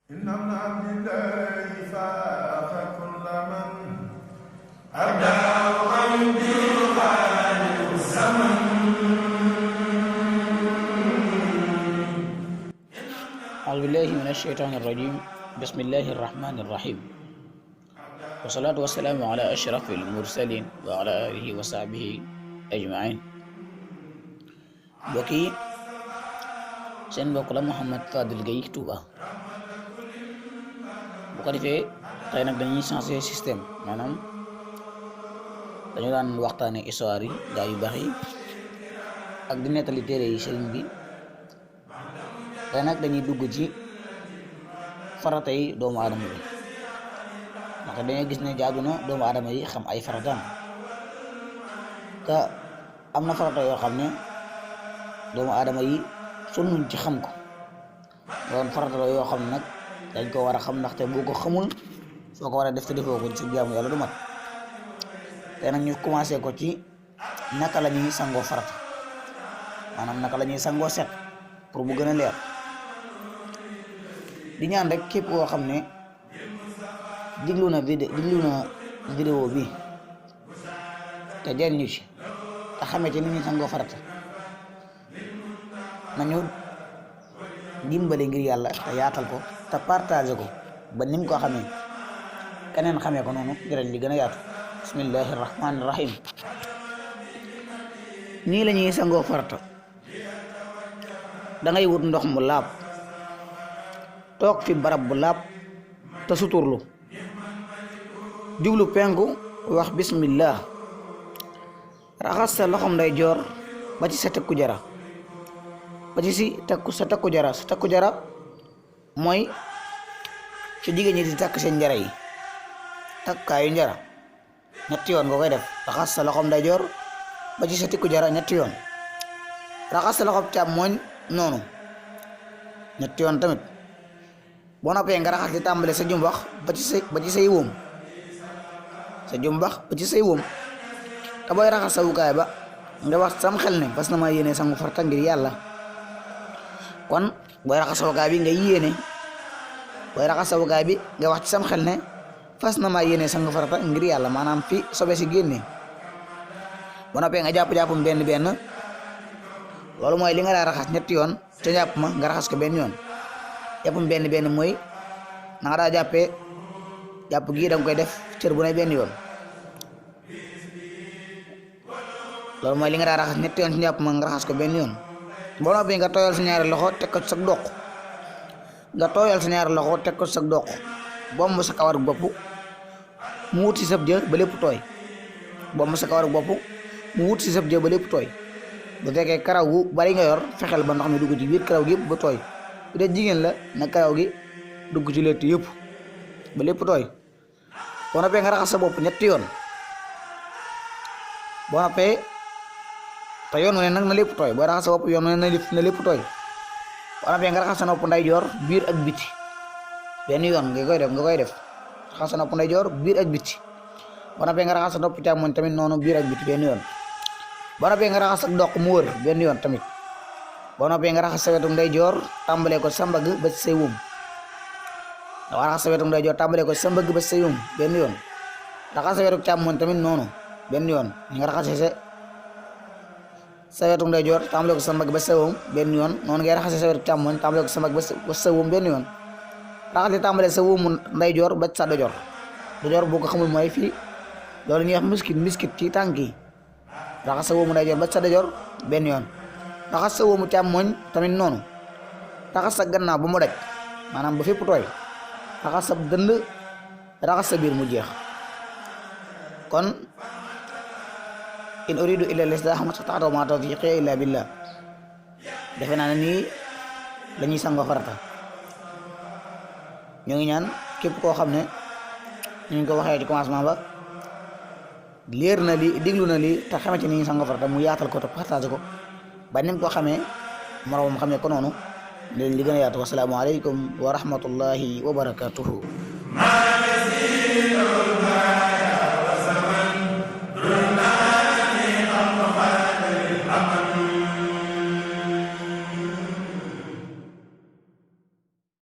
إن ابن عبد الله فاق كل من أبداه عندي خالق الزمن. أعوذ بالله من الشيطان الرجيم. بسم الله الرحمن الرحيم. والصلاة والسلام على أشرف المرسلين وعلى آله وصحبه أجمعين. mbokk yi seen mbokk la Mouhamed Fadel Gueye Touba. bu ko defee tey nag dañuy changer système, maanaam dañu daan waxtaane histoire yi gaa yu baax yi ak di nettali téere yi sëriñ bi. tey nag dañuy dugg ci farata yi doomu aadama bi, ndaxte dañoo gis ne jaadu na doomu aadama yi xam ay farataam, te am na farata yoo xam ne doomu aadama yi sonnuñ ci xam ko. doon farata la yoo xam ne nag dañ ko war a xam, ndaxte boo ko xamul soo ko war a def te defoo ko ci jaamu yàlla du mat. te nag ñu commencé ko ci naka la ñuy sangoo farata, maanaam naka la ñuy sangoo set pour bu gën a leer. di ñaan rek képp koo xam ne diglu na vidéo bi te jariñu ci te xamee ci ni ñuy sangoo farata, nañu dimbale ngir yàlla te yaatal ko te partagé ko ba nim ko xamee keneen xamee ko noonu jërëñ li gën a yaatu. bismillahi rahmaani rahim. nii la ñuy sangoo farata. da ngay wut ndox mu laab, toog fi barab bu laab te suturlu, jublu penku, wax bismillah, raxas sa loxom nday joor ba ci sa tekku jara, ba ci sa takku jara mooy ci jigéen ñi di takk seen njara yi, takkaayu njara. ñetti yoon nga koy def. raxas sa loxom nday joor ba ci sa tekku jara ñetti yoon. raxas sa loxom càmmooñ noonu ñetti yoon tamit. boo noppee nga raxas li tàmbale sa jumbax ba ci say wóom, sa jumbax ba ci say wóom. te booy raxas sa wukaay ba nga wax sam xel ne fas na maa yéene sangu farata ngir yàlla. kon booy raxas sa wukaay bi nga yéene, booy raxas sa wukaay bi nga wax ci sam xel ne fas na maa yéene sangu farata ngir yàlla, maanaam fi sobe si génne. boo noppee nga jàpp benn loolu mooy li nga daa raxas ñetti yoon ca jàpp ma nga raxas ko benn yoon. jàppum benn mooy na nga daa jàppee jàpp gii danga koy def cër bu ne benn yoon. loolu mooy li nga daa raxas ñetti yoon ci jàpp ma nga raxas ko benn yoon. boo noppee nga tooyal sa ñaari loxo teg ko ci sa doq, bomb sa kawar bopp mu wut si sab jë ba lépp tooy. bomb sa kawar bopp mu wut si sab jë ba lépp tooy. bu fekkee karaw gu bari nga yor, fexeel ba ndox mi dugg ci biir karaw gi yëpp ba tooy. bu dee jigéen la na karaw gi dugg ci létt yëpp ba lépp tooy. boo noppee nga raxas sa bopp ñetti yoon. boo noppee te yoon wu ne nag na lépp tooy. booy raxas sa bopp yoon wu ne na lépp tooy. boo noppee nga raxas sa nopp ndeyjoor biir ak biti benn yoon nga koy def. raxas sa nopp ndeyjoor biir ak biti. boo noppee nga raxas sa nopp càmmoñ tamit noonu biir ak biti benn yoon. boo noppee nga raxas sa doq mu wër benn yoon tamit. boo noppee nga raxas sa wetu ndeyjoor tàmbalee ko sa mbagg ba ci say wóom. nga raxas sa wetu ndeyjoor tàmbalee ko sa mbagg ba ci say wóom benn yoon. raxas sa wetu càmmoñ tamit noonu benn yoon. ni nga raxasee sa wetu ndeyjoor tàmbalee ko sa mbagg ba ci say wóom benn yoon, noonu ngay raxasee sa wetu càmmoñ tàmbalee ko sa mbagg ba ci say wóom benn yoon. raxas li tàmbalee sa wóomu ndeyjoor ba ci sa dojoor. dojoor boo ko xamul mooy fii loolu ñuy wax miskit ci tànk yi. raxas sa wóomu ndeyjoor ba ci sa dojoor benn yoon. raxas sa wóomu càmmooñ tamit noonu. raxas sa gannaaw ba mu daj, maanaam ba fépp tooy. raxas sa dënd, raxas sa biir mu jeex. kon in uridu illa al-islaaha ma stata'tu wa ma tawfiqi illa billah. defe naa ne nii lañuy sangoo farata. ñoo ngi ñaan képp koo xam ne ñu ngi ko waxee ci commencement ba leer na li diglu na li te xamante ni ñuy sangoo farata mu yaatal ko te partagé ko ba nim ko xamee moroomam xamee ko noonu leen li gën a yaatu. wasalaamu aleykum wa rahmatullahi wa barakatuhu.